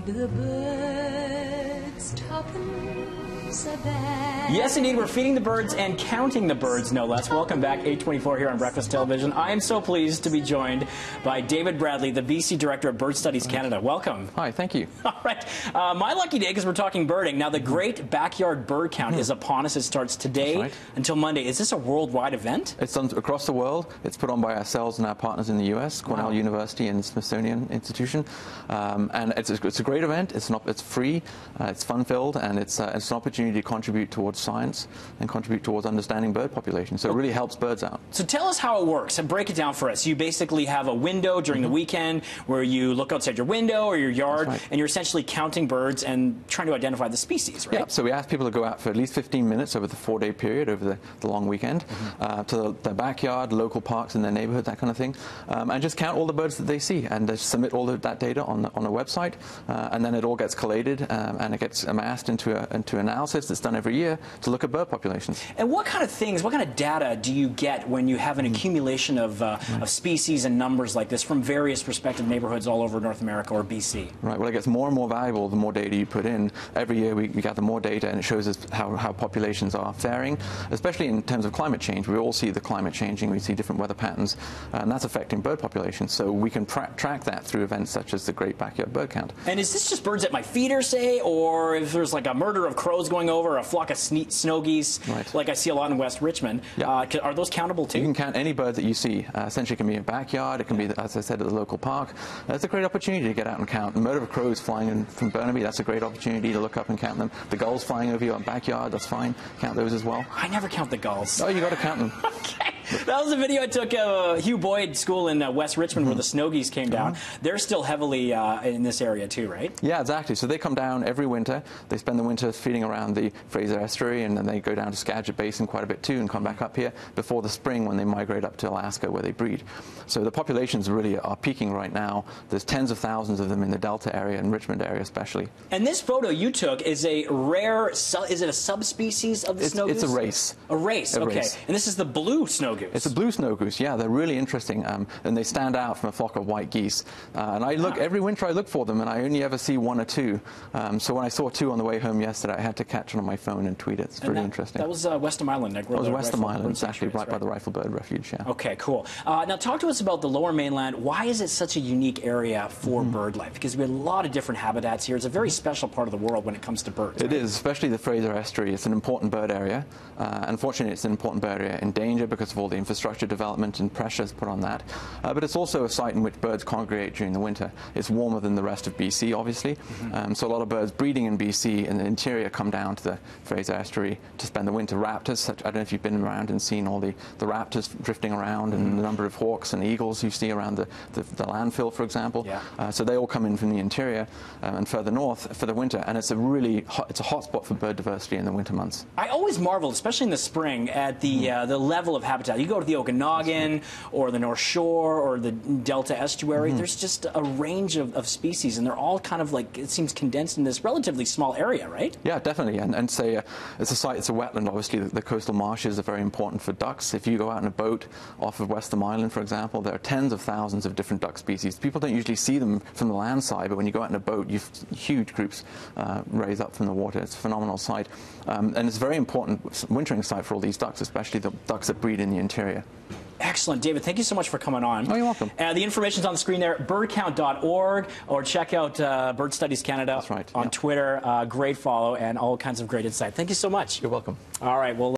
feed the birds tuppence a bag. Yes, indeed, we're feeding the birds and counting the birds, no less. Welcome back, 824 here on Breakfast Television. I am so pleased to be joined by David Bradley, the BC Director of Bird Studies Canada. Welcome. Hi, thank you. All right. My lucky day, because we're talking birding. Now, the Great Backyard Bird Count is upon us. It starts today until Monday. Is this a worldwide event? It's done across the world. It's put on by ourselves and our partners in the U.S., Cornell University and Smithsonian Institution. And it's a great event. It's free, it's fun-filled, and it's an opportunity to contribute towards science and contribute towards understanding bird populations. So it really helps birds out. So tell us how it works and break it down for us. You basically have a window during the weekend where you look outside your window or your yard, and you're essentially counting birds and trying to identify the species, right? Yeah, so we ask people to go out for at least 15 minutes over the 4-day period, over the long weekend, to their backyard, local parks in their neighborhood, that kind of thing, and just count all the birds that they see and submit all of that data on a website, and then it all gets collated and it gets amassed into analysis that's done every year to look at bird populations. And what kind of things, what kind of data do you get when you have an accumulation of species and numbers like this from various prospective neighborhoods all over North America or BC? Right, well, it gets more and more valuable the more data you put in. Every year we gather more data, and it shows us how populations are faring, especially in terms of climate change. We all see the climate changing, we see different weather patterns, and that's affecting bird populations. So we can track that through events such as the Great Backyard Bird Count. And is this just birds at my feeder, say, or if there's like a murder of crows going over, a flock of snow geese, like I see a lot in West Richmond, are those countable too? You can count any bird that you see. Essentially, it can be in a backyard, it can be, as I said, at the local park. That's a great opportunity to get out and count. A murder of crows flying in from Burnaby, that's a great opportunity to look up and count them. The gulls flying over your backyard, that's fine. Count those as well. I never count the gulls. Oh, you got to count them. Okay. That was a video I took of Hugh Boyd School in West Richmond where the snow geese came down. They're still heavily in this area too, right? Yeah, exactly. So they come down every winter. They spend the winter feeding around the Fraser Estuary, and then they go down to Skagit Basin quite a bit too and come back up here before the spring when they migrate up to Alaska where they breed. So the populations really are peaking right now. There's tens of thousands of them in the Delta area and Richmond area especially. And this photo you took is a rare, is it a subspecies of the snow goose? It's a race. A race, okay. Race. And this is the blue snow goose. It's a blue snow goose, yeah. They're really interesting, and they stand out from a flock of white geese. And I look, every winter I look for them, and I only ever see one or two. So when I saw two on the way home yesterday, I had to catch one on my phone and tweet it. It's pretty interesting. That was Westham Island. That was Westham Island, exactly, right by the Rifle Bird Refuge, yeah. Okay, cool. Now talk to us about the Lower Mainland. Why is it such a unique area for bird life? Because we have a lot of different habitats here. It's a very special part of the world when it comes to birds. It is, especially the Fraser Estuary. It's an important bird area. Unfortunately, it's an important bird area in danger because of all the infrastructure development and pressures put on that. But it's also a site in which birds congregate during the winter. It's warmer than the rest of BC, obviously. So a lot of birds breeding in BC in the interior come down to the Fraser Estuary to spend the winter. Raptors, I don't know if you've been around and seen all the raptors drifting around and the number of hawks and eagles you see around the landfill, for example. So they all come in from the interior and further north for the winter, and it's a really hot spot for bird diversity in the winter months. I always marvel, especially in the spring, at the level of habitat. You go to the Okanagan or the North Shore or the Delta Estuary, there's just a range of species, and they're all kind of like, it seems, condensed in this relatively small area, right? Yeah, definitely. And say it's a site, it's a wetland. Obviously, the coastal marshes are very important for ducks. If you go out in a boat off of Westham Island, for example, there are tens of thousands of different duck species. People don't usually see them from the land side, but when you go out in a boat, huge groups raise up from the water. It's a phenomenal site. And it's a very important wintering site for all these ducks, especially the ducks that breed in the interior. Excellent. David, thank you so much for coming on. Oh, you're welcome. The information's on the screen there, birdcount.org, or check out Bird Studies Canada on Twitter. Great follow and all kinds of great insight. Thank you so much. You're welcome. All right. Well.